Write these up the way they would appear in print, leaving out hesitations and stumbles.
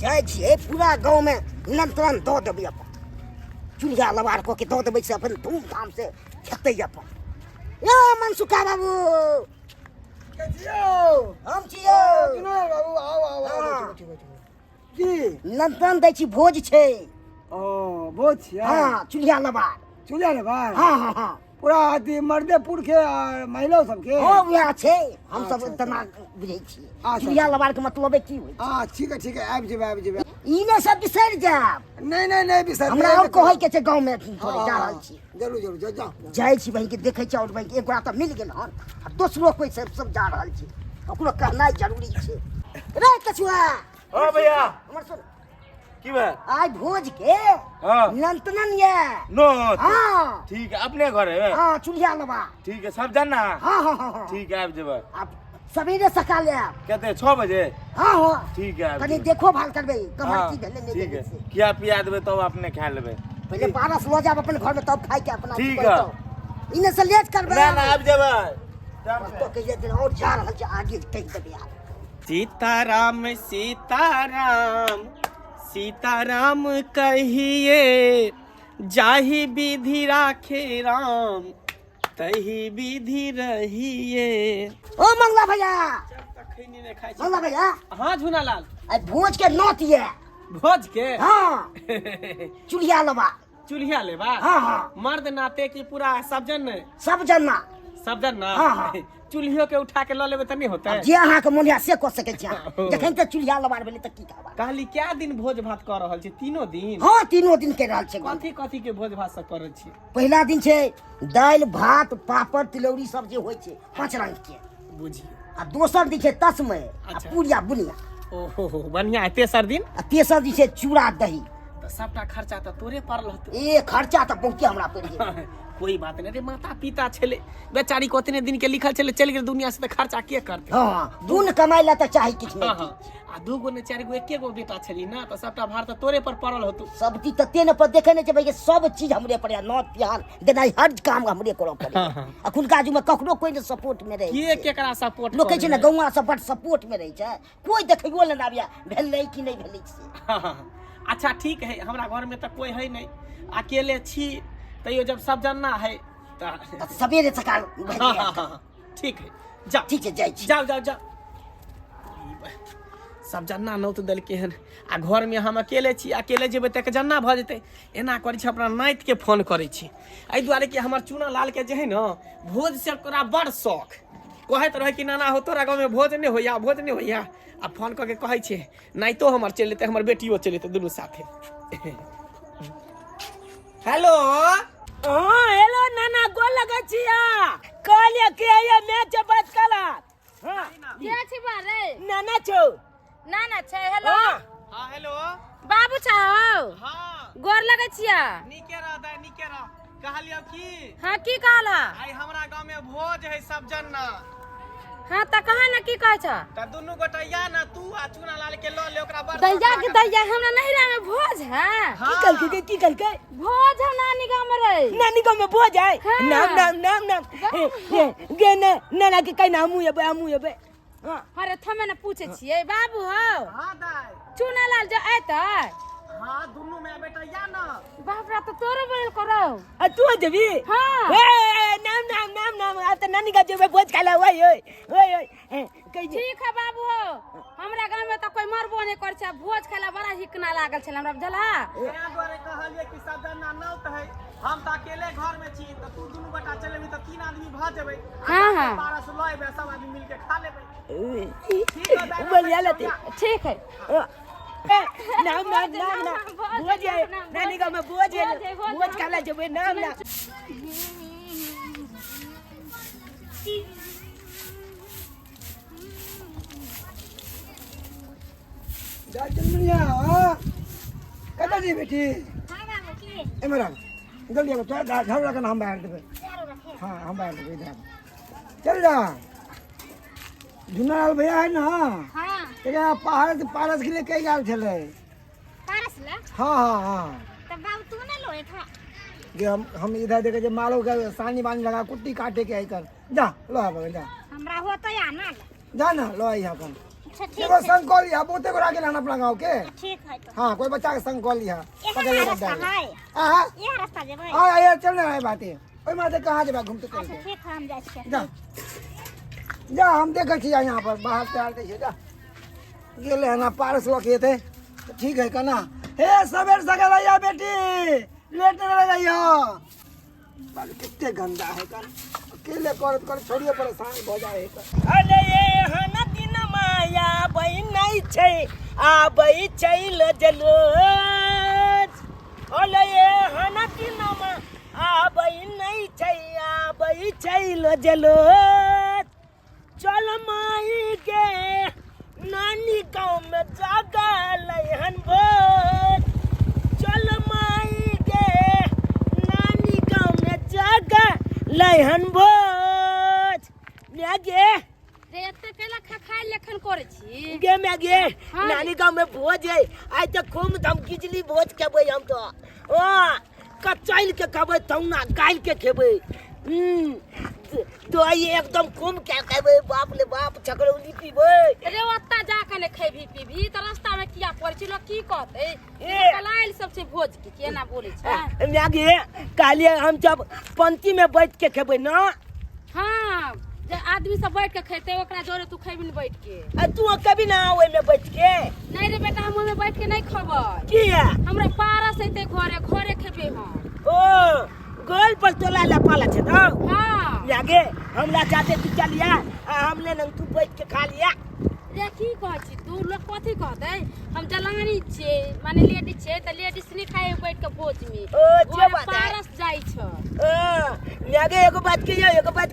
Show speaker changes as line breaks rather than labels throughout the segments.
जाए छिए पूरा गांव में निमंत्रण दो देबै अपन चूल्हा लबार को के दो देबै से अपन धूमधाम से खेतै अपन। यो मनसुखा बाबू
के छियो?
हम छियो
किनो बाबू आओ आओ आओ की
निमंत्रण दै छी भोज छै।
ओ भोज छियै?
हां चूल्हा लबार
चूल्हा लबार?
हां हां हां
पूरा अथी मर्देपुर के और महिला सबके?
हां वएह छै हम सब तना बुझै छी चूल्हा लबार के मतलब की होय छै।
हां ठीक है आबि जेबै
ई ने सब बिसरि जाब।
नहीं बिसर
हमरा और कहै के छै गांव में थोड़े जा रहल छी।
जरूर जाओ
जाए छी बहिन के देखै छी और बहिन के एक गोरा त मिल गेल हन आ दोसरो कोई सब जा रहल छी ओकरो कहनाइ जरूरी छै। रे कछुआ
हां भैया
हमर सुन
की बा
आज भोज के
हां
निमंत्रण ये
नो
हां
ठीक है अपने घर है
हां चूल्हा लबा
ठीक है सब जानना
हां हां हां
ठीक है आबि जेबै
अब सवेरे सकाल आब
कहते 6 बजे
हां हां
ठीक है आबि
कनी
जेबै।
देखो भाल करबै कमर
हाँ,
की भेले नहीं
ठीक
भेले
है
से
किया पिया देबै तब अपने खा लेबै
पहले पारस लो जाब अपन घर में तब खाइ के अपना
ठीक है।
इने से लेट करबै
ना ना आबि जेबै
तो कहिए दिन और जा रहल छै आगे कहि देबै आब।
सीताराम सीताराम सीताराम कहिए जाहि विधि राखे राम तही विधि रहिए।
ओ मंगला भैया
खैनी नहीं खाई छी।
मंगला भैया
हाँ झूनालाल
आई भोज के नौत ये
भोज के
हाँ चूल्हा लबा
चूल्हा लेबा
हाँ हाँ
मर्द नाते की पूरा सब जन
सब जन ना
हाँ
हाँ।
चूल्हियों के उठा के ल लेबे त नहीं होता है।
जे अहाँ के मोनिया से कह सकै छी जखन तक चूल्हा लबार भेलै त की कहबा।
कहली क्या दिन भोज भात कर रहल छी? तीनों दिन
हाँ तीनों दिन के रहल छै।
कथी कथी के भोज भात सब करे छी?
पहला दिन छै दाल भात पापड़ तिलौरी सब जे होइ छै 5 रंग के
बुझियो।
आ दोसर दिन छै तस्मै आ
अच्छा।
पूरिया बुनिया
ओहो बढ़िया है। तेसर दिन
आ तेसर दिन छै चूड़ा दही।
तो सबटा खर्चा तो तोरे पड़ल रहतो।
ए खर्चा त बहुते हमरा पड़ि गेल।
कोई बात नहीं रे माता पिता छले बेचारी को इतने दिन के लिखल छले चल गेल दुनिया से तो खर्चा के करते।
हाँ दून कमाई ला त चाही किछ
हाँ
नहीं
हाँ आ दू गो ने चार गो एके गो बेटा छली ना तो सबटा भार तो तोरे पर पड़ल होतो।
सब चीज तते न पर देखे नहीं छै भाई सब चीज हमरे पड़े नौत प्यार देनाई हर काम हमरे करऽ पड़े।
हाँ, हाँ।
अखुनका जुग में ककरो कोई ने सपोर्ट में रहे
के केकरा सपोर्ट
लोग कहै छै ने गौवा सब बड सपोर्ट में रहे छै कोई देखैयो ले ना आबिया भेलै कि नहीं भेलै से।
अच्छा ठीक है हमरा घर में तो कोई है नहीं अकेले छी तैयो जब सब जानना है तो
सवेरे सकाल
ठीक है जाओ
ठीक है जाई छी
जाओ जाओ जाओ सब जन्ना नौत देलकै हन आ घर में हम अकेले छी अकेले जेबै तक जन्ना भऽ जेतै। एना करै छी अपना नाइत के फोन करै छी एहि दुआरे कि हमर चूना लाल के जे है न भोज से तोरा बड़ शौक कहैत रहे कि नाना हो तोरा गाँव में भोज नहीं होइया आ फोन कऽ के कहै छै नाइतो हमर चलि एतै हमर बेटियो चलि एतै दुनू साथे। हेलो
हाँ हेलो नाना गोल लगा छिया कहलिए के ये मैच बात कला हां
के छी बारे
नाना छौ
नाना छै। हेलो
हाँ हेलो
बाबू छौ
हाँ
गोर लगै छिया।
नीके रह कहलियो की
हाँ की कहला
आई हमरा गाँव में भोज है सब जन्ना
हाँ त कहा ना की कहै छ
त दुनू गोटैया ना तू आ चूना लाल के ल ले ओकरा बड़
दैया के दैया हमरा नहिरा में भोज है।
की कलके
भोज है नानी गांव में रे
नानी को में बोझ है
हाँ।
नाम गे नाना के कहीं नाम हमू ये हां
अरे थमे न पूछे छियै बाबू हो
हां दाई
चूना लाल जो एतै
हां दुनू में बेटैया ना
बाप रे तो तोरे बोल करो
आ तू जबी
हाँ
ए नाम आ त नानी का जेबे बोझ खाला ओए कहि
ठीक है बाबू हो हमरा गांव में तो कोई मरबो नहीं कर छै भोज खाला बड़ा हिकना लागल छल हमरा बुझला।
एना द्वारे कहलिए कि सब जन्ना नौत है हम त अकेले घर में छी त तू दुनू गोटा चलेबी त 3 आदमी भ जेबै।
हाँ हाँ
पारस लइबे सब आदमी मिल के खा लेबै।
बोलिया लेते
ठीक है
नाम बोझ है नानी का में बोझ है बोझ खाला जेबे नाम ना
जन्मनिया कता जी बेटी एमरा जल्दी आओ तो झगड़ा का हम बाहर देबे। हां हम बाहर देबे इधर चल जा जुनाल भैया है ना
हां
तेरा पारस के लिए कई गाल चले
पारस ला
हाँ
त बाबू तू ना लोए था
ये हम इधर देखे जो मालो का सानी बानी लगा कुट्टी काटे के आई कर जा लो आ जा
हमरा होता या ना
जा ना लो आई अपन
अच्छा ठीक
एगो संग कॉल लिया बहुते गोरा गेल अपना गांव के
ठीक है तो
हां कोई बच्चा के संग कॉल लिया
ये रास्ता है
हां
ये रास्ता जेबै
हां ये चलने है बातें ओइ माते कहां जेबा घूमते
अच्छा
चलते
ठीक है हम जाइ छियै
जा जा हम देखे छी यहाँ पर बाहर से आते छी जा गेले है ना पारस के थे तो ठीक है कना हे सवेर सगल आया बेटी लेट न लगाइयो बाल कितने गंदा है कर अकेले कर छोड़िए परेशान हो जाए कर
अरे ये हन दिन माया बई नहीं छै आबै छै लजलो अरे ये हन दिन मा आबै नहीं छै आबै छै लजलो चल माई के नानी गाँव में जागा लहन भोज चल माई के नानी गाँव में जागा लहन भोज ले गे
रे एते केला खाय लेखन करे छी
गे मैं गे
हाँ।
नानी गाँव में भोज है आज तो खूब दम खिचड़ी भोज खेबै हम तो ओ कचैल के खेबै तौना गाल के खेबै तो ये एकदम खूब क्या खेबै बाप रे बाप छकरौली पीबै
रे ओत्ता जाके ने खैभी पीभी त रास्ता में किया पड़ै छी लोग की कहतै
ए।
कलाइल सब छै भोज के केना बोलै छै
मैं गे कालिए हम सब पंक्ति में बैठ के खेबै ना
हां जे आदमी सब बैठ के खेतै ओकरा जोरे तू खैबी न बैठ के
तू कभी ना ओइ में बैठ के
नहीं रे बेटा हम में बैठ के नहीं खबै
की है
हमरा पारस एते घरे खेबे हम
ओ गोल पर तोला ला पाला छै तो
हां
लागे हमरा चाहते तू चलिया हम ले तू बैठ के खा लिया
रे की कहै छी तू लोग कथी कहतै हम जलानी छियै माने लेडीज छै त लेडीज नहीं खाए बैठ के भोज में
ओ जे बात है
पारस जाइ छ
लागे एगो बात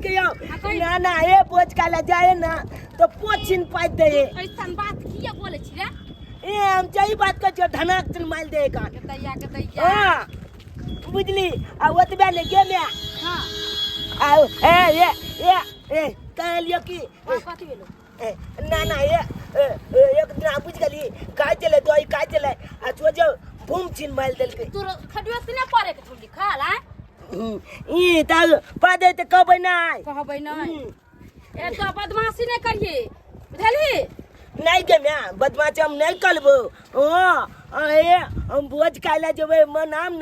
कहियो
कही।
ना ना ए भोज काला जाए ना तो पोछिन पाइ दे
ऐसन बात किया बोले छी रे
ए हम सही बात कर छियो धनाक तन माल दे का
के दैया
हां बुझली आ ओतबे ले गे मैं
हां
आ ए कहलियो की
कथी भेलो
ना ना ये एक दिन बुझ गली काय चले तो काय चले आ सोजो भूम छिन माल देल के
तू खडियो से नहीं पड़े के थोड़ी खाल है
ई ता पादे ते कहबै नाय
कहबै नहीं ए तो बदमाशी नहीं करिए बुझली
नहीं के मैं बदमाश हम नहीं करबो ओ ए हम भोज खाइला जेबै नाम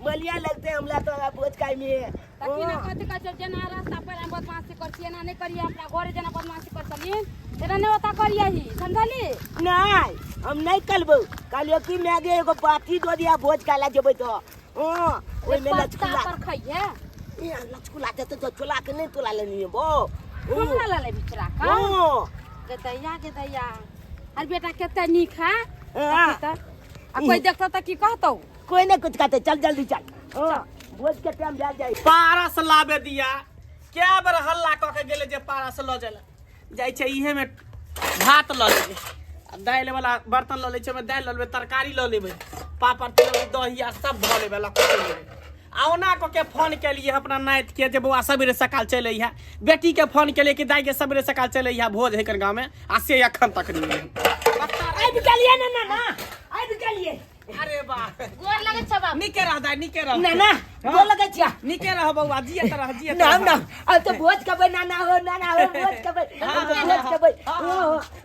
मलिया लगते हमला तो भोज खाइ में
ताकि ना कथी का जब जना रास्ता पर हम बदमाशी करछी ना नहीं करिए अपना घरे जना बदमाशी करतली तेरा नहीं होता करिए ही समझली
नहीं हम नहीं करबो कालियो की मैं गे एगो पार्टी दो दिया भोज खाइला जेबै तो ओइ में लचकुला
पर खाइए
ए लचकुला ते तो चोला के नहीं तोला लेनी बो
हमरा ला ले बिचरा का
ओ
के दैया अरे बेटा केते नीक है
हाँ।
आ कोई देखता त की कहतौ
कोई नहीं कुछ कहते चल जल्दी चल भोज के टाइम जा जाए
पारस लाबे दिया क्या बार हल्ला क के गेले जे पारस ल जाला जाय छै इहे में भात ल लेबे आ दाल वाला बर्तन ल ले छै में दाल ल लेबे तरकारी ल लेबे पापड़ तिलौरी दही आ सब ध लेबे लक लेबे औना को के फोन के लिए अपना नाइत के जे बउआ सबेरे सकाल चले है बेटी के फोन के लिए कि दाई के सबेरे सकाल चले है भोज है कर गांव में आ से अखन तक नहीं
आई निकलिए ना आई निकलिए
अरे बा
गोर लगे छ बाबू
निके रह दाई निके रह
ना बोल लगे छिया
निके रह बउआ जिए तरह जिए
ना अब तो भोज कबे ना हो भोज कबे भोज कबे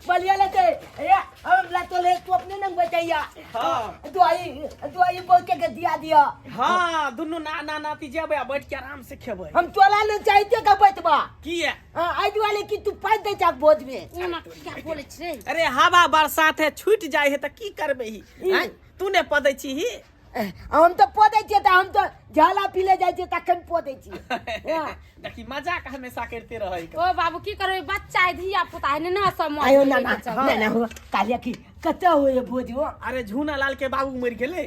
बलिया लेते ये हम ला तो ले तू अपने नंग बचैया
हां
दुआई बोल के दिया
हां दुनु ना नाती जेबे बैठ के आराम से खेबै
हम तोला न चाहिए का बैठबा
की है
आई दुआले की तू पाइ दे जा भोज में
ओना क्या बोले छ रे
अरे हवा बरसात है छूट जाए है तो की करबे ही तू ने पदै छी ही
हम तो पोदै छियै त हम तो झाला पीले जाइ छियै तखन पोदै छियै
देखी मजाक हमेशा करते रहे
ओ बाबू की करबे बच्चा है धिया पुता है ना सब
आयो ना हो कालिया की कते होय भोज हो
अरे झूना लाल के बाबू मर गेले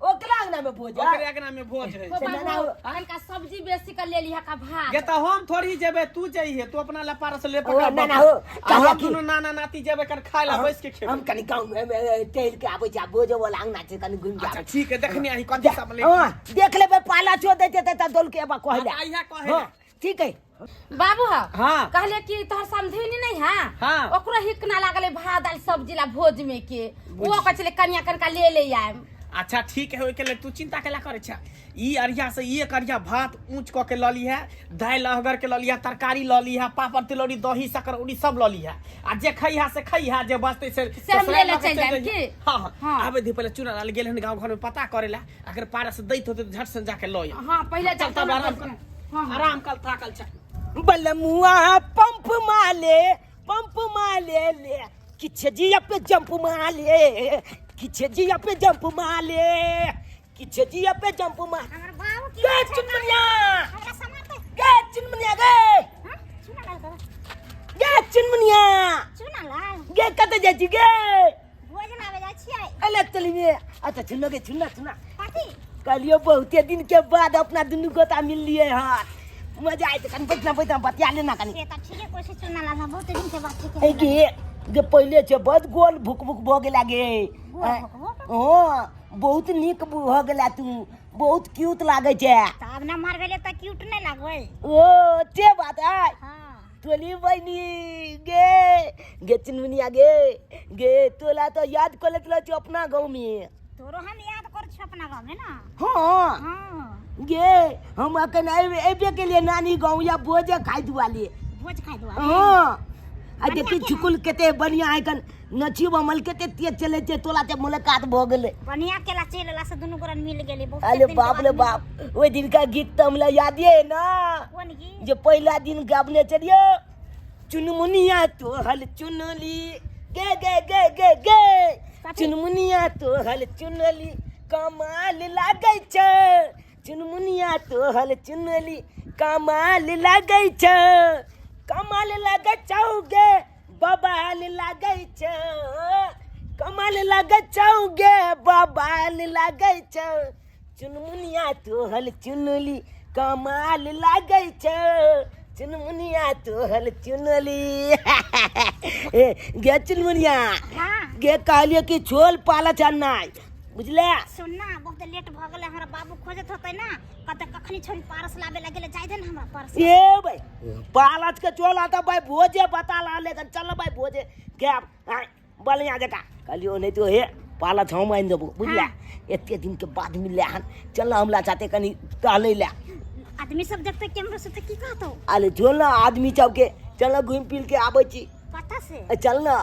ओकरा अंगना में भोज
ओकरे अंगना में भोज है
ओ बाबू का सब्जी बेसी कर ले लिया का भात
ये तो हम थोड़ी जेबे तू जइहे तू अपना ला पारस ले
ओ,
पकड़
ना हो कालिया
हम
की
दुनु नाना नाती जेबे कर खाए ला बैठ के खेबे
हम कनी गांव में तेल के आबै छै भोज वाला अंगना छै कनी घुम जा
अच्छा ठीक है देखनी आही कथि सब ले
देख लेबे पाला छो देते त दोल के बा कहले
आइहा कहे
ठीक है
बाबू
हाँ।
कहले कि तोहर समझेनी नहीं है
हाँ।
ओकरा हिक ना लागले भात दाल सब्जी ला भोज में के वो कहले कन्या कनका ले आए
अच्छा ठीक है, ओके ले तू चिंता केला करे छा। ई अरिया से एक अरिया भात ऊंच क के ल ली है, दाल अहगर के ल लिया, तरकारी ल ली है, पापड़ तिलौरी दही सकरौरी सब ल ली है। आ जे खई है से खई है, जे बचते से
हम ले ले चल जाए की।
हां हां
हाँ।
आबे दी पहले चूना लाल गेल हन गांव घर में पता करेला, अगर पारस दैत होते तो झट से जाके ल आ।
हां पहले
चल तब आराम कर, आराम कर थाकल छ।
बलमुआ पंप माले ले किछ जिया पे जंप माले, किछ जिया पे जंप माले, किछ जिया पे जंप मार।
हमर बाबू की
गे चुनमुनिया,
हमरा सामान पे
गे चुनमुनिया गे,
हां चुना लाल दादा
गे चुनमुनिया,
चुना लाल
गे कते जाइ छी गे?
भोजन आवे जा छियै
अले चलिए। अच्छा चुनो गे चुना चुना।
पार्टी
कलियो बहुते दिन के बाद अपना दुनू गोता मिल लिए हां। मजा आए कन बैठना बतिया लेना कनी।
से त ठीके कोइ से चुना लाल हम बहुत दिन के बाद ठीक
ए गे पहिले से बद गोल भुक भुक भ गेला गे। हां बहुत नीक भ गेला तू, बहुत क्यूट लागे छे।
तब ना मार गेले त क्यूट नहीं लागबै।
ओ ते बात है।
हां
तोली बहनी गे चुनमुनिया गे तोला तो याद कर लेत छ अपना गांव में।
तोरो हम याद कर छ अपना गांव में ना।
हां
हां
गे हम अखन एबे के लिए नानी गांव या भोजे खाइ दुआली।
भोज खाइ दो
हां आ देखी छुकुल केते बढ़िया है कन नची बमल केते तेज चले छे, तोला ते मुलाकात भ गेले।
बढ़िया केला चलेला से दुनू गोरन मिल गेले बहुत
अरे बाप रे बाप, ओइ दिन का गीत तो हमरा याद है ना,
कोन गीत
जो पहला दिन गाबने चलियो चुनमुनिया तो हल चुनली गे गे गे गे गे चुनमुनिया तो हल चुनली कमाल लागे छ, चुनमुनिया तो हल चुनली कमाल लागे छ, कमाल लागे छौगे बबाल लागे छ, कमाल लागे छौगे बबाल लागे छ, चुनमुनिया तो हल चुनली कमाल लागे छ, चुनमुनिया तो हल चुनली। गे चुनमुनिया
हां
गे कहलिए कि छोल पाला छन्नाई बुझले।
सुनना बहुत लेट भ गेले, हमरा बाबू खोजत होतै ना, कते कखनी छोरी पारस लाबे लागेले जाय दे ना हमरा पारस।
ए भाई पालच के चोल आता भाई भोजे बता ला ले चल भाई भोजे के बलिया जका कहलियो नहीं तो हे पालच हम आइन देबो बुझला। एते दिन के बाद मिले हन, चल हमला चाहते कनी टहले ले।
आदमी सब देखते कैमरा से त की कहतो?
अरे चल ना आदमी सब के चल घूम फिर के आबै छी।
पता से
चल ना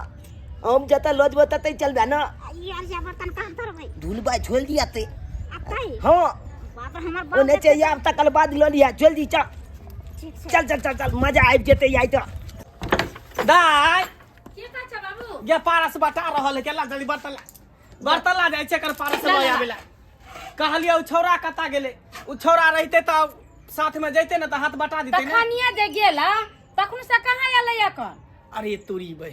हम जता लज बताते चलबे ना।
यार जा बर्तन कहां धर भाई
धूल भाई छोड़ दिया ते।
अतै
हां
बाप रे हमर
ओ
बाप
ने चाहिए अब तक बाद लो लिया चल दी चल
ठीक से
चल चल चल चल मजा आ जेते आई तो।
दाई
की का छ बाबू?
ये पारस बता रहल है केला जल्दी बर्तन ला जाय छै, कर पारस ल आबेला। कहलिए उ छौरा कता गेले, उ छौरा रहते त साथ में जैते ना त हाथ बटा देते ना।
तखनिया जे गेला तखन से कहां आले अखन?
अरे तोरी बे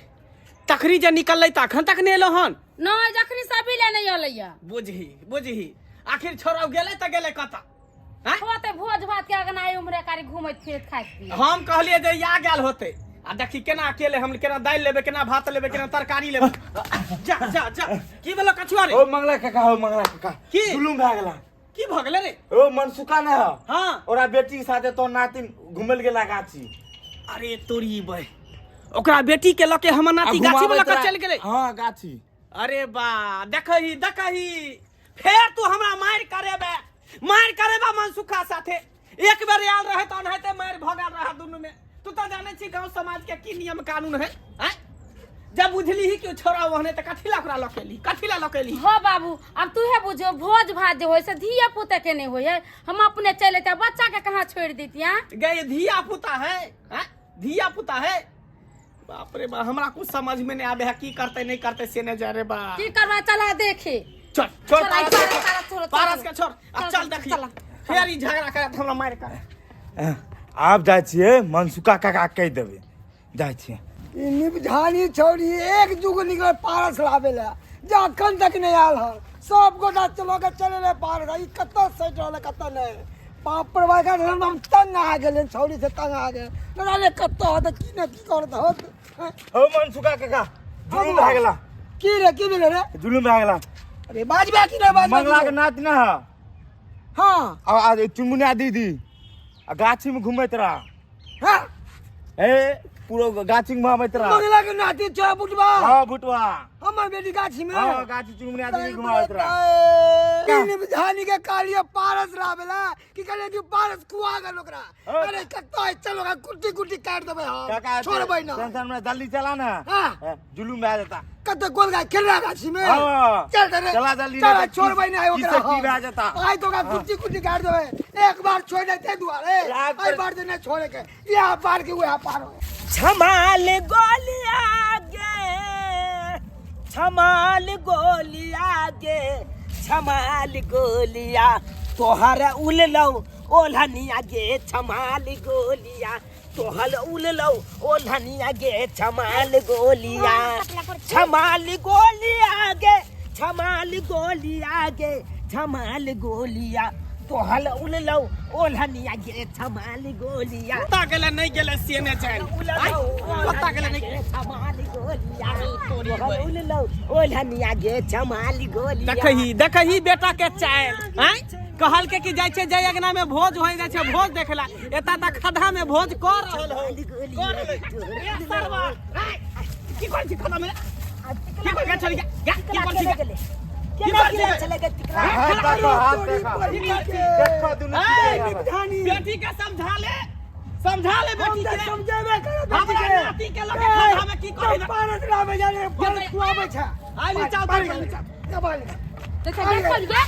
तखरी जे निकललै त अखन तक ने एलो हन।
नहीं जखनी सभी ले नहीं आलैया।
बुझही आखिर छौरा गेले त गेले कता। हैं
होते भोज भात के अगना आई उमरे कारी घूमत फिरत खाइत पियत।
हम कहलिए जे या गेल होते, आ देखी केना अकेले हम केना दाल लेबे, केना भात लेबे, केना तरकारी लेबे। जा जा जा की भेलो कछुआ रे?
ओ मंगला काका हो मंगला काका
की?
जुलुम भए गेला।
की भ गेले रे?
ओ मनसुका ना हो
हां
ओरा बेटी के साथे तो नातिन घुमल गेला गाछी।
अरे तोरी बे ओकरा बेटी के लके हमर नाती गाछी में लके चल गेले।
हां गाछी।
अरे बा देखही फेर तू हमरा मार करेबा मनसुखा साथे। एक बेर आल रहे त अनहते मार भगा रहा दुनु में। तू त जाने छी गांव समाज के की नियम कानून है? हैं जब बुझली ही कि छोरा वहने त कथिला ओकरा लकेली।
हो बाबू अब तू है बुझो भोज भात जे होय से धिया पुता के नहीं होय है, हम अपने चले त बच्चा के कहां छोड़ देतिया?
गए धिया पुता है, हैं धिया पुता है। बाप रे बा हमरा कुछ समझ में नहीं आबे है की करते नहीं करते से ने जा रे बा।
की करवा चला देखे।
छोड़ पारस के छोड़ अब चल देखी फेर ई झगड़ा करत हमरा मार कर।
आप जाइ छिए मनसुका काका कह देबे जाइ छिए।
निपझानी छोड़ी एक जुग निकले पारस लाबे ला, जखन तक नहीं आल हन सब गोटा चलो के चले रे पारस। ई कत सट रहले कत नहीं पाप पर भाई का हम तंग आ गेले, छोड़ी से तंग आ गेले ना रे कत हो त की न की करत हो।
हो मनसुका काका जुलुम भए गेला।
की रे की भेले रे?
जुलुम भए गेला।
अरे बाजबे की रे बाज
मंगला के नात ना हो
हां
आ चुनमुनिया दीदी आ गाछी में घुमैत रहा।
हां
ए पूरा गाछी में घुमाबैत रहा।
मंगला के नाती चला बुटवा
हाँ बुटवा
हमर बेटी गाछी में
हाँ गाछी चुनमुनी आदमी घुमाबैत रहा।
इन विधानी के कालिया पारस रावेला कि कहले कि पारस कुआ गल ओकरा। अरे कत्तो चलो का कुटी कुटी काट देबे हम छोड़बै ना।
टेंशन में जल्दी चला ना।
हां
जुलूम में आ जाता।
कत्तो गोल गाय खेल रहा गाछी में।
हाँ
चल रे
चला जल्दी
चल छोड़बै ना ओकरा।
की आ जाता।
आई तो का कुटी कुटी काट देबे। एक बार छोड़ देते दुआरे आई बार देने छोड़े के यहां पार के वहां पार हो।
छमाल गोलिया गे छमाल गोलिया गे छमाल गोलिया तोहर उललौ ओल्हनिया गे छमाल गोलिया तोहर उललौ ओल्हनिया गे छमाल गोलिया छमाल गोलिया गे छमाल गोलिया गे छमाल गोलिया तोहर उललौ ओल्हनिया गे छमाल गोलिया
पता गेले नहीं गेले से ने चल पता गेले नहीं
छमाल गोलिया तोहर उललौ ओल्हनिया गे छमाल गोलिया
देखही बेटा के चाल हैं कहल के कि जाय छै जय अगना में भोज होय जाय छै भोज देखला एता त खधा में भोज कर रहल हो ए सरवा की कर छी खधा में की कर चल गया की कर छी बेटी के समझा ले बेटी के
समझेबे करे
हमरा नाती के लगे खधा में की करे
पारस रावे जाने पारस कुआबै छ।
आई नी चाव
देखा देखल गे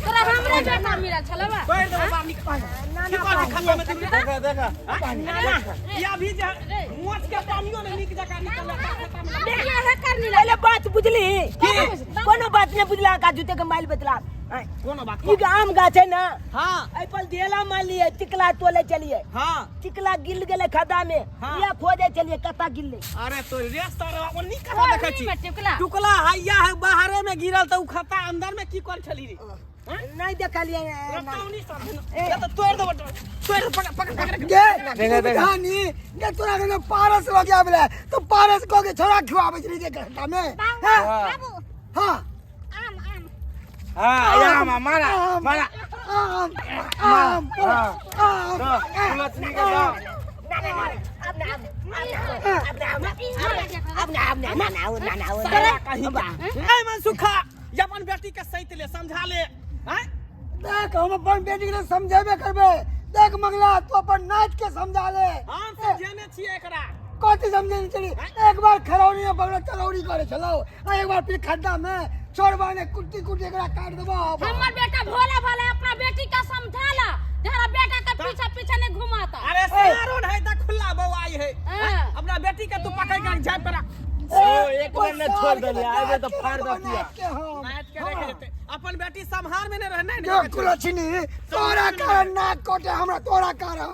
तोरा हमरा बेटा मिला छलवा
पैर दे बाहर निकल की कर खधा में देखा देखा या भी जा मोच के पानियो ने निक जका निकल खता में
देखिए है करनी
पहले बात बुझली कोनो बात ने बुझला का जूते के माइल बतला
कोनो बात
ई आम गाछ है ना
हां
आई पर देला मान लिए टिकला तोले चलिए
हां
टिकला गिल गेले खदा में
हाँ।
ये खोजे चलिए कता गिल्ले
अरे तो रेस तारा ओ नी कथा देखै छी टुकला हैया है बाहरे में गिरल त उ खता अंदर में की कर छली रे
नहीं देखलिए
रकाउनी सब ये तो तोड़ दे बटो तोड़ पकड़
गे विधानी गे तोरा के पारस लग आबले तो पारस को के छोरा खिवाबै छी जे घंटा में।
बाबू
हां
आम आम
हाँ या मारा मारा
आम आम आम
तुलसी के दाम
ए मन सुखा अपन बेटी के सहित ले समझा ले हैं
देख हम अपन बेटी के समझेबे करबे। देख मंगला तू अपन नाच के समझा ले।
हम समझेने छी एकरा
कथी समझे नहीं चली। एक बार खरौनी में बगल चरौरी करे चलो और एक बार फिर खड्डा में छोड़बा ने कुट्टी कुट्टी एकरा काट देबो।
हमर बेटा भोला भाला अपना बेटी का समझाला तेरा बेटा के पीछे पीछे नहीं घुमाता।
अरे सारोड है त खुला बवाई है अपना बेटी के तू पकड़ के जाय पड़ा
एक बार ने छोड़ दे आबे तो फाड़ दतिया
नाच के देख लेते अपन बेटी संहार में नहीं रहने
जो कुलछनी तोरा कारण नाक कोटे हमरा तोरा कारण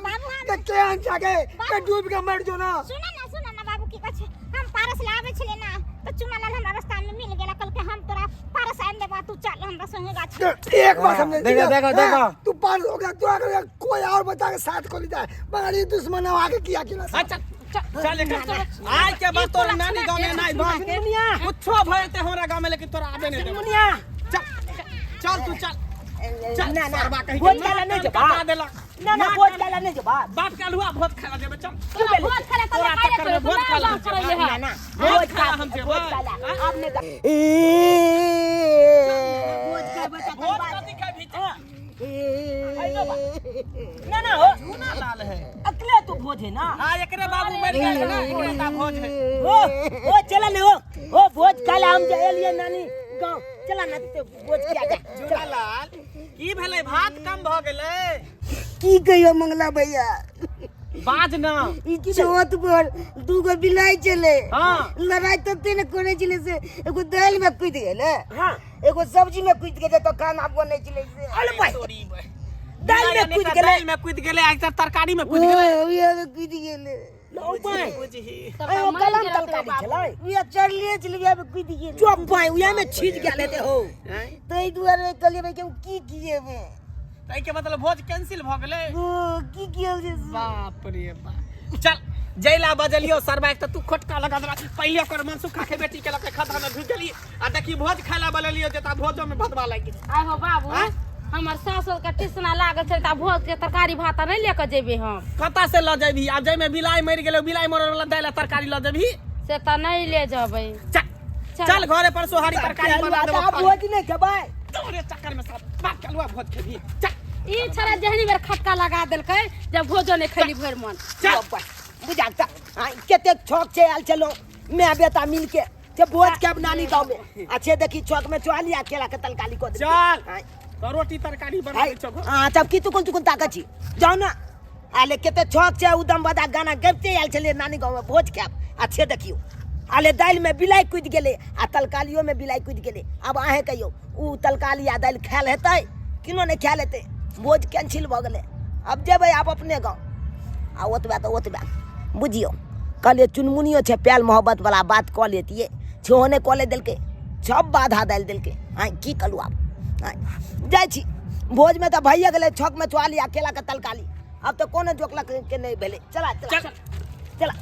के केहन जागे के डूब के मर जो ना।
सुना ना बाबू की कछ हम पारस लावे छले ना तो चुनालाल हमरा रास्ता में मिल गेला कल के हम तोरा पारस आन देबा तू चल हमरा संगे गाछ।
एक बार समझे
देखो
तू पार हो गया तू अगर कोई और बता के साथ को लीदा मगर ये दुश्मन आके किया कि ना।
अच्छा चल आज के बाद तोरा नानी गांव में नहीं बा कुछो भयते हमरा गांव में लेकिन तोरा आबे नहीं देबो चल तू चल
ना ना
सरबा कहीं
भोज खाला नहीं जबा
बता देला
ना भोज खाला नहीं जबा
बाप का लुआ भोज खाला देबे चल
भोज खाला तो
तोरा चक्कर में भोज खाला
करले है
ना
भोज खाला हम से
भोज खाला आपने
भोज कथी खाइ भीतर
ना ना हो
सुना लाल है
अकेले तू भोज है ना।
हां एकरे बाबू मर गए ना एकटा भोज है
ओ चला ले ओ भोज खाला हम जे एलिए नानी गांव चला ना ते भोज किया जा
जुड़ा लाल की भेलै भात कम भ गेलै
की कहियो मंगला भैया
बाज ना
चौथ पर दूगो बिलाई चले
हां
लड़ाई तो तीन करे चले से एगो दाल में कूद गेले
हां
एगो सब्जी में कूद गेले तो खाना बनै चले से
अरे भाई
तोरी
दाल में कूद गेले
दाल में कूद गेले आज तक तरकारी में कूद गेले
ओए में कूद गेले
लो भाई
बुझही
ओ कलम तरकारी छलै
ओए चढ़ले चले में कूद गेले
चुप भाई उया में छीज गेले ते हो
तई दुआरे कहलिए भाई के की किए बे
तै के मतलब भोज कैंसिल भ गेलै
ओ की किए जे
बाप रे बाप चल जैला बजलियो सरबा एक त तू खोटका लगा दे पहिले ओकर मन सुखा के बेटी के लके खदा में घुस गेली आ देखी भोज खाला बललियो जेता भोजो में भदवा लाग गेल
आय हो बाबू हमार सासुर के टिसना लागल छै त भोज के तरकारी भात नहीं लेके जेबे हम।
कता से ल जेबी? आ जै में बिलाई मर गेलो, बिलाई मरल वाला दाल तरकारी ल जेबी?
से त नहीं ले जेबै।
चल घरे पर सोहारी तरकारी बना देबो।
आप भोज नहीं खेबै?
तोरे चक्कर में सब बात कलुआ भोज खेबी। चल
ई छरा जहनी बेर खटका लगा देलकै जब भोजो नहीं खैली भर मन।
चल
बुझाता केते छौक से आल चलो मैं बेटा मिल के ते भोज के नानी गांव में अच्छे देखी छौक में चुआली अकेला के तलकाली को दे।
चल तो रोटी तरकारी बना दे छगो।
हां तब की तुकुन ताकत छी जाओ ना। आले केते छौक से उदम बदा गाना गबते आल चले नानी गांव में भोज के अच्छे देखियो। आले दाल में बिलाई कूद गेले आ तलकालियो में बिलाई कूद गेले। अब आहे कहियो उ तलकाली आ दाल खाल हेतै किनो नहीं खाल हेतै? भोज कैंसिल भ गेले। अब जेबै आप अपने गांव आ ओतबा तो ओतबा बुझियो। कहलिए चुनमुनियो छे प्याल मोहब्बत वाला बात कह लेतिए छोने कॉले दिलके सब बाधा डाल दिलके। हाँ की कलू आप जाय छी भोज में तो भैया गेले छक में चुआली अकेला के तलकाली। अब तो कोनो जोकला के नहीं भेले। चला चला चला, चला।